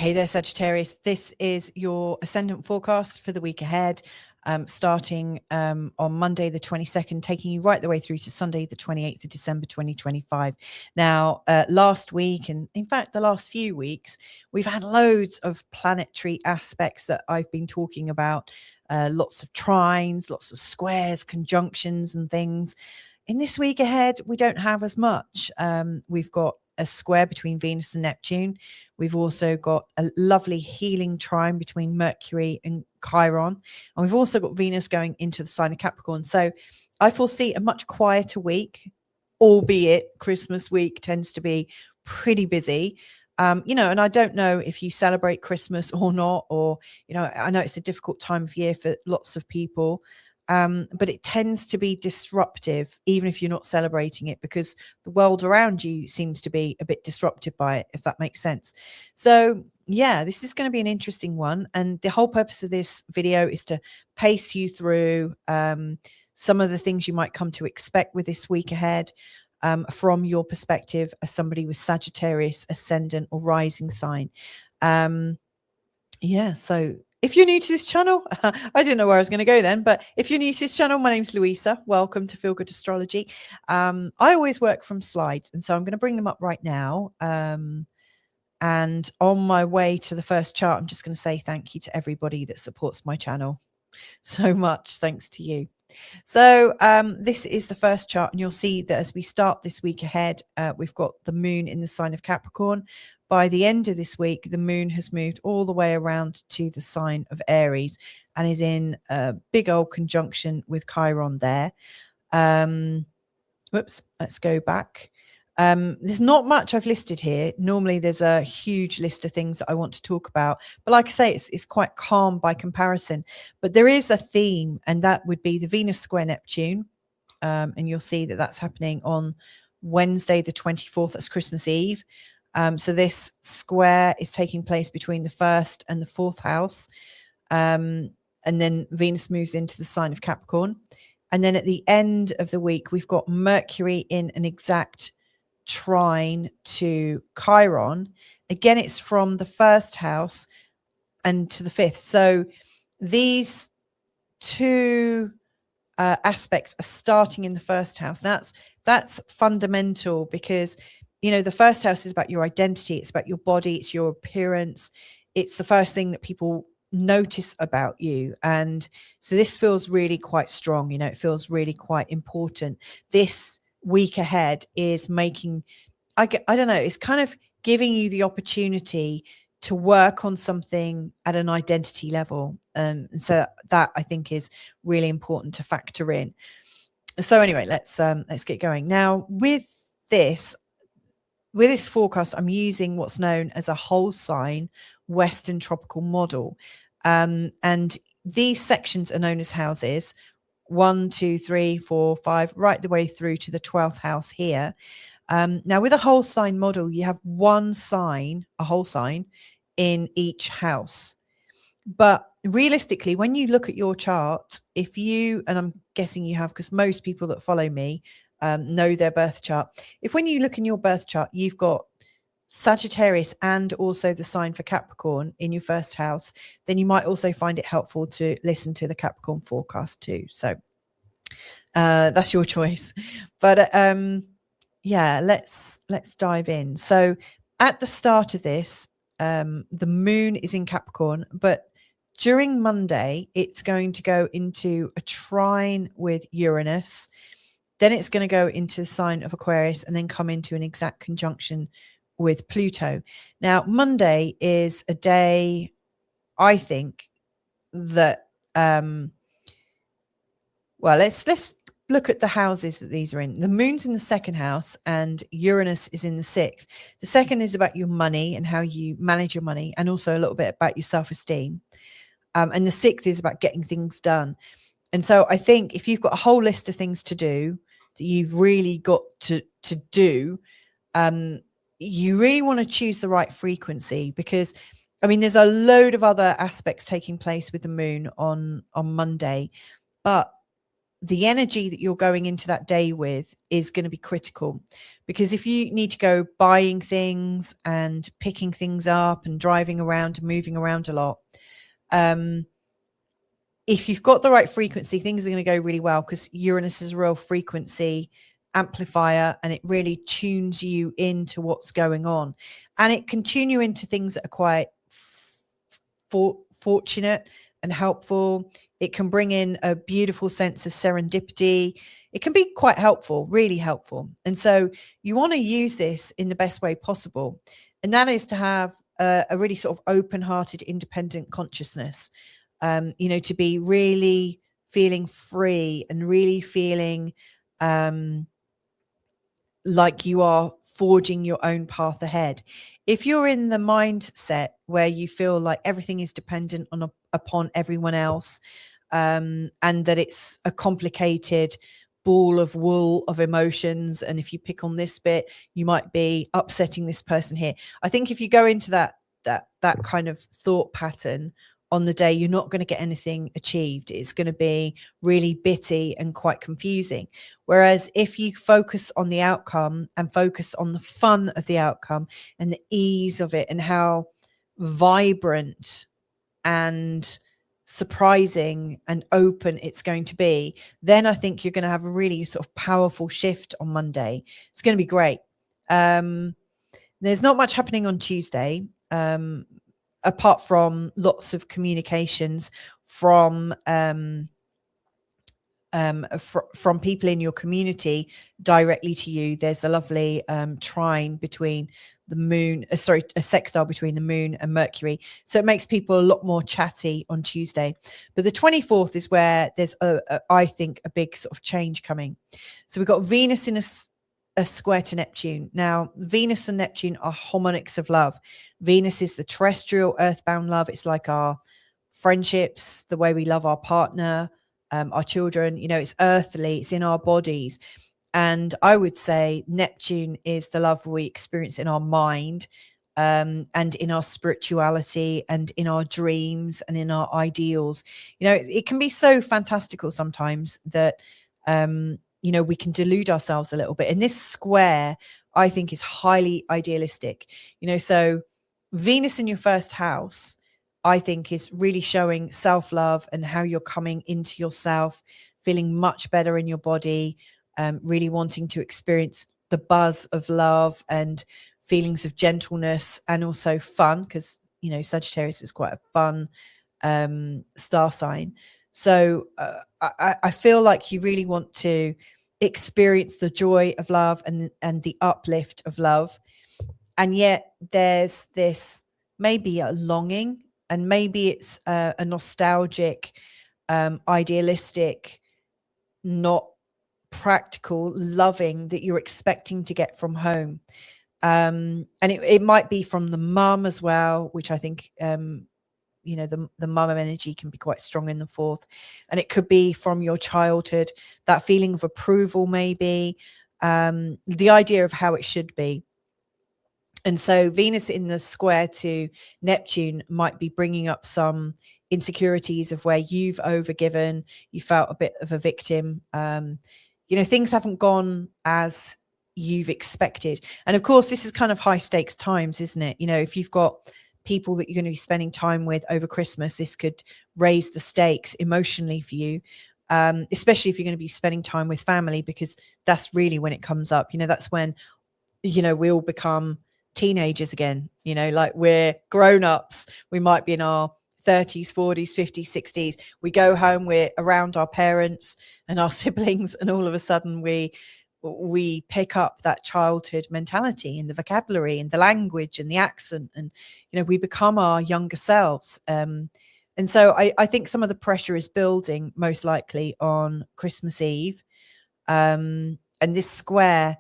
Hey there, Sagittarius. This is your ascendant forecast for the week ahead, starting on Monday the 22nd, taking you right the way through to Sunday the 28th of December 2025. Now, last week, and in fact the last few weeks, we've had loads of planetary aspects that I've been talking about, lots of trines, lots of squares, conjunctions and things. In this week ahead, we don't have as much. We've got a square between Venus and Neptune. We've also got a lovely healing trine between Mercury and Chiron. And we've also got Venus going into the sign of Capricorn. So I foresee a much quieter week, albeit Christmas week tends to be pretty busy. And I don't know if you celebrate Christmas or not, or, I know it's a difficult time of year for lots of people. But it tends to be disruptive, even if you're not celebrating it, because the world around you seems to be a bit disrupted by it, if that makes sense. So yeah, this is going to be an interesting one. And the whole purpose of this video is to pace you through some of the things you might come to expect with this week ahead, from your perspective as somebody with Sagittarius ascendant or rising sign. So if you're new to this channel, I didn't know where I was going to go then, but if you're new to this channel, my name's Louisa. Welcome to Feel Good Astrology. I always work from slides, and so I'm going to bring them up right now. And on my way to the first chart, I'm just going to say thank you to everybody that supports my channel so much. Thanks to you. So this is the first chart, and you'll see that as we start this week ahead, we've got the moon in the sign of Capricorn. By the end of this week, the moon has moved all the way around to the sign of Aries and is in a big old conjunction with Chiron there. Whoops, let's go back. There's not much I've listed here. Normally there's a huge list of things that I want to talk about, but like I say, it's quite calm by comparison. But there is a theme, and that would be the Venus square Neptune. And you'll see that that's happening on Wednesday the 24th. That's Christmas Eve. So this square is taking place between the first and the fourth house. And then Venus moves into the sign of Capricorn. And then at the end of the week, we've got Mercury in an exact trine to Chiron. Again, it's from the first house and to the fifth. So these two aspects are starting in the first house. Now that's fundamental, because the first house is about your identity. It's about your body. It's your appearance. It's the first thing that people notice about you. And so this feels really quite strong. It feels really quite important. This week ahead is making, I don't know, it's kind of giving you the opportunity to work on something at an identity level. And so that I think is really important to factor in. So anyway, let's get going. Now with this forecast, I'm using what's known as a whole sign Western tropical model. And these sections are known as houses, 1, 2, 3, 4, 5, right the way through to the 12th house here. Now with a whole sign model, you have one sign, a whole sign in each house. But realistically, when you look at your chart, and I'm guessing you have, because most people that follow me know their birth chart. When you look in your birth chart, you've got Sagittarius and also the sign for Capricorn in your first house, then you might also find it helpful to listen to the Capricorn forecast too. So that's your choice. But let's dive in. So at the start of this, the moon is in Capricorn, but during Monday, it's going to go into a trine with Uranus. Then it's going to go into the sign of Aquarius and then come into an exact conjunction with Pluto. Now, Monday is a day, I think, that, let's look at the houses that these are in. The moon's in the second house and Uranus is in the sixth. The second is about your money and how you manage your money, and also a little bit about your self-esteem. And the sixth is about getting things done. And so I think if you've got a whole list of things to do that you've really got to do, you really want to choose the right frequency, because there's a load of other aspects taking place with the moon on Monday, but the energy that you're going into that day with is going to be critical, because if you need to go buying things and picking things up and driving around and moving around a lot, if you've got the right frequency, things are going to go really well, because Uranus is a real frequency amplifier, and it really tunes you into what's going on, and it can tune you into things that are quite fortunate and helpful. It can bring in a beautiful sense of serendipity. It can be quite helpful, really helpful. And so you want to use this in the best way possible, and that is to have a really sort of open-hearted, independent consciousness. To be really feeling free and really feeling like you are forging your own path ahead. If you're in the mindset where you feel like everything is dependent upon everyone else, and that it's a complicated ball of wool of emotions, and if you pick on this bit, you might be upsetting this person here. I think if you go into that kind of thought pattern on the day, you're not going to get anything achieved. It's going to be really bitty and quite confusing. Whereas if you focus on the outcome and focus on the fun of the outcome and the ease of it and how vibrant and surprising and open it's going to be, then I think you're going to have a really sort of powerful shift on Monday. It's going to be great. There's not much happening on Tuesday, apart from lots of communications from people in your community directly to you. There's a lovely trine between the moon, a sextile between the moon and Mercury. So it makes people a lot more chatty on Tuesday. But the 24th is where there's, I think, a big sort of change coming. So we've got Venus in a square to Neptune. Now, Venus and Neptune are harmonics of love. Venus is the terrestrial, earthbound love. It's like our friendships, the way we love our partner, our children. It's earthly, it's in our bodies. And I would say Neptune is the love we experience in our mind, and in our spirituality and in our dreams and in our ideals. It can be so fantastical sometimes that we can delude ourselves a little bit. And this square, I think, is highly idealistic. So Venus in your first house, I think, is really showing self-love and how you're coming into yourself, feeling much better in your body, really wanting to experience the buzz of love and feelings of gentleness and also fun, because, Sagittarius is quite a fun star sign. So I feel like you really want to experience the joy of love and the uplift of love. And yet there's this maybe a longing, and maybe it's a nostalgic, idealistic, not practical loving that you're expecting to get from home. And it might be from the mum as well, which I think, the mum energy can be quite strong in the 4th. And it could be from your childhood, that feeling of approval, maybe, the idea of how it should be. And so Venus in the square to Neptune might be bringing up some insecurities of where you've overgiven, you felt a bit of a victim. Things haven't gone as you've expected. And of course, this is kind of high stakes times, isn't it? If you've got people that you're going to be spending time with over Christmas, this could raise the stakes emotionally for you, especially if you're going to be spending time with family, because that's really when it comes up. That's when, we all become teenagers again, like we're grown-ups. We might be in our 30s, 40s, 50s, 60s. We go home, we're around our parents and our siblings, and all of a sudden we pick up that childhood mentality and the vocabulary and the language and the accent, and we become our younger selves. And so I think some of the pressure is building, most likely on Christmas Eve, and this square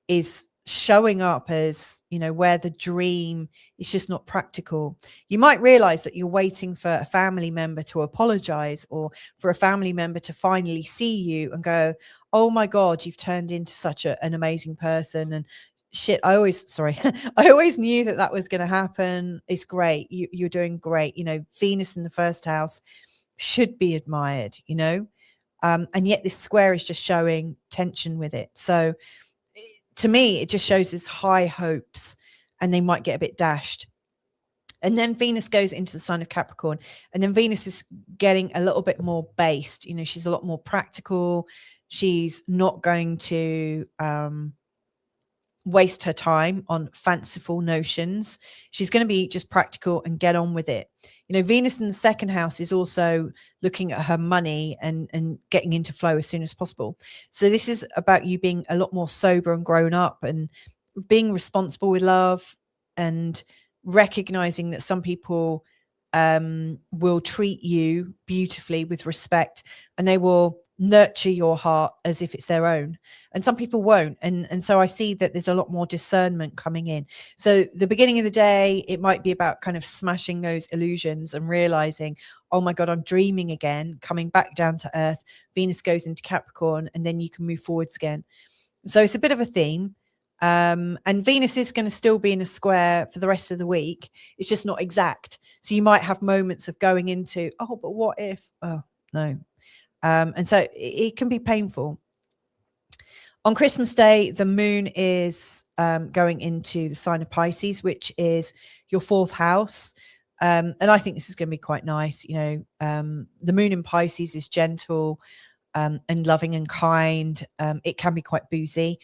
is showing up as, where the dream is just not practical. You might realize that you're waiting for a family member to apologize, or for a family member to finally see you and go, oh my God, you've turned into such an amazing person. And shit, I always knew that was going to happen. It's great. You're doing great. Venus in the first house should be admired, And yet this square is just showing tension with it. So to me, it just shows this high hopes, and they might get a bit dashed. And then Venus goes into the sign of Capricorn, and then Venus is getting a little bit more based. She's a lot more practical. She's not going to waste her time on fanciful notions. She's going to be just practical and get on with it. Venus in the second house is also looking at her money and getting into flow as soon as possible. So this is about you being a lot more sober and grown up, and being responsible with love, and recognizing that some people will treat you beautifully with respect, and they will nurture your heart as if it's their own, and some people won't. And so I see that there's a lot more discernment coming in. So the beginning of the day, it might be about kind of smashing those illusions and realizing, oh my God, I'm dreaming again, coming back down to earth. Venus goes into Capricorn, and then you can move forwards again. So it's a bit of a theme. And Venus is going to still be in a square for the rest of the week. It's just not exact. So you might have moments of going into, oh, but what if? Oh, no. And so it can be painful. On Christmas Day, the moon is going into the sign of Pisces, which is your fourth house. And I think this is going to be quite nice. The moon in Pisces is gentle and loving and kind. It can be quite boozy.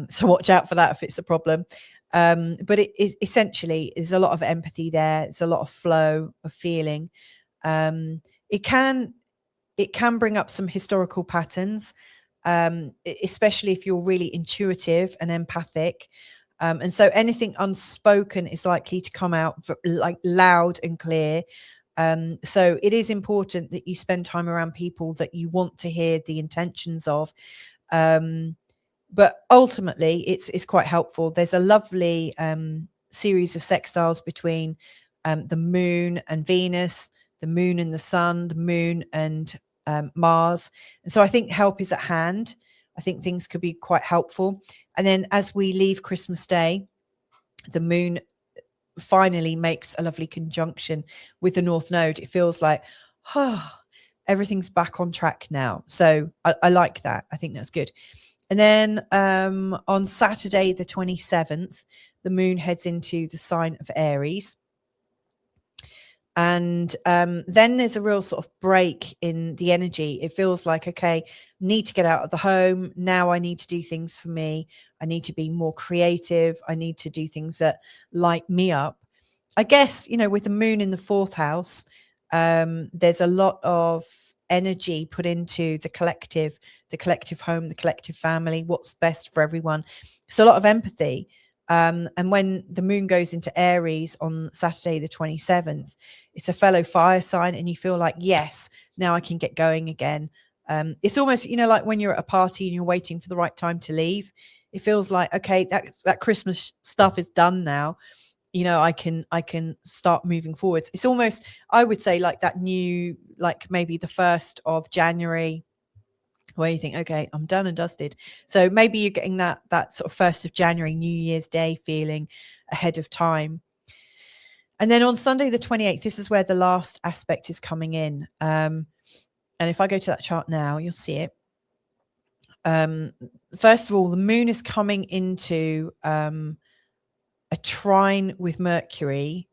So watch out for that if it's a problem. But it is essentially, there's a lot of empathy there. It's a lot of flow of feeling. It can bring up some historical patterns, especially if you're really intuitive and empathic. And so anything unspoken is likely to come out like loud and clear. So it is important that you spend time around people that you want to hear the intentions of. But ultimately, it's quite helpful. There's a lovely series of sextiles between the moon and Venus, the moon and the sun, the moon and Mars. And so I think help is at hand. I think things could be quite helpful. And then as we leave Christmas Day, the moon finally makes a lovely conjunction with the North Node. It feels like, everything's back on track now. So I like that. I think that's good. And then on Saturday, the 27th, the moon heads into the sign of Aries. And then there's a real sort of break in the energy. It feels like, okay, need to get out of the home. Now I need to do things for me. I need to be more creative. I need to do things that light me up. I guess, with the moon in the fourth house, there's a lot of energy put into the collective home, the collective family, what's best for everyone. It's a lot of empathy. And when the moon goes into Aries on Saturday, the 27th, it's a fellow fire sign, and you feel like, yes, now I can get going again. It's almost, like when you're at a party and you're waiting for the right time to leave. It feels like, okay, that Christmas stuff is done now. I can start moving forwards. It's almost, I would say, like that new, like maybe the 1st of January, where you think, okay, I'm done and dusted. So maybe you're getting that sort of 1st of January, New Year's Day feeling ahead of time. And then on Sunday, the 28th, this is where the last aspect is coming in. And if I go to that chart now, you'll see it. First of all, the moon is coming into a trine with Mercury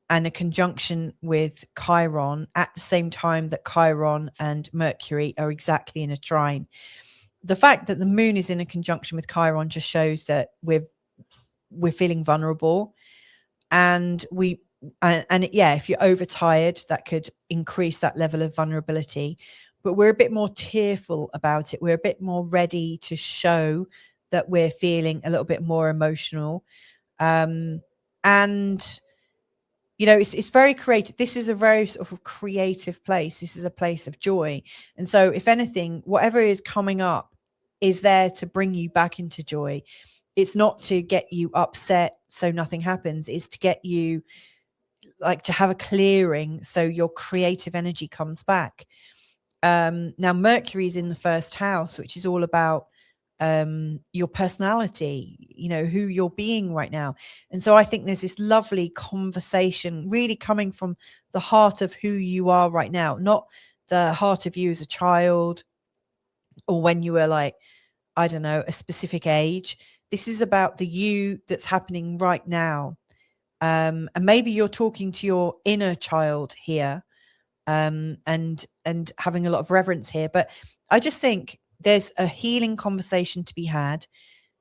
and a conjunction with Chiron at the same time that Chiron and Mercury are exactly in a trine. The fact that the moon is in a conjunction with Chiron just shows that we're feeling vulnerable, and if you're overtired, that could increase that level of vulnerability. But we're a bit more tearful about it. We're a bit more ready to show that we're feeling a little bit more emotional. It's very creative. This is a very sort of creative place. This is a place of joy. And so if anything, whatever is coming up is there to bring you back into joy. It's not to get you upset so nothing happens. It's to get you to have a clearing so your creative energy comes back. Now Mercury is in the first house, which is all about your personality, who you're being right now. And so I think there's this lovely conversation really coming from the heart of who you are right now, not the heart of you as a child, or when you were like, I don't know, a specific age. This is about the you that's happening right now. And maybe you're talking to your inner child here, and having a lot of reverence here. But I just think there's a healing conversation to be had,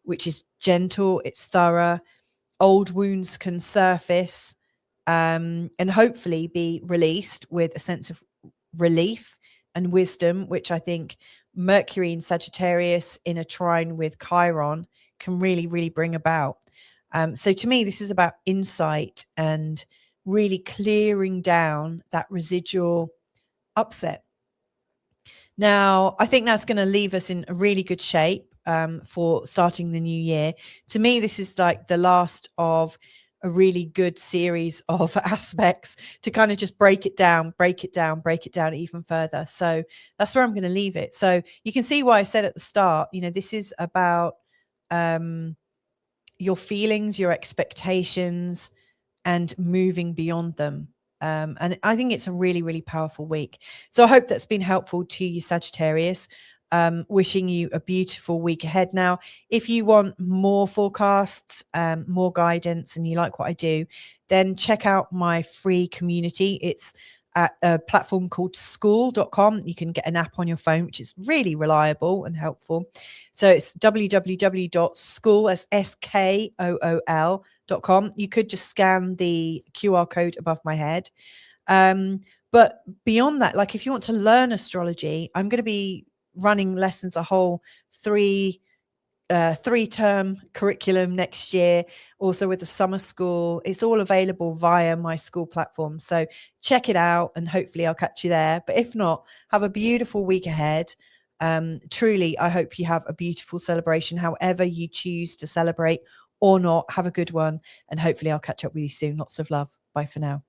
which is gentle, it's thorough. Old wounds can surface, and hopefully be released with a sense of relief and wisdom, which I think Mercury in Sagittarius in a trine with Chiron can really, really bring about. So to me, this is about insight and really clearing down that residual upset. Now, I think that's going to leave us in a really good shape for starting the new year. To me, this is like the last of a really good series of aspects to kind of just break it down even further. So that's where I'm going to leave it. So you can see why I said at the start, this is about your feelings, your expectations, and moving beyond them. And I think it's a really, really powerful week. So I hope that's been helpful to you, Sagittarius. Wishing you a beautiful week ahead. Now, if you want more forecasts, more guidance, and you like what I do, then check out my free community. It's at a platform called school.com. You can get an app on your phone, which is really reliable and helpful. So it's www.school.com. You could just scan the QR code above my head. But beyond that, like if you want to learn astrology, I'm going to be running lessons, a whole three-term curriculum next year, also with the summer school. It's all available via my school platform. So check it out and hopefully I'll catch you there. But if not, have a beautiful week ahead. Truly, I hope you have a beautiful celebration, however you choose to celebrate or not. Have a good one. And hopefully I'll catch up with you soon. Lots of love. Bye for now.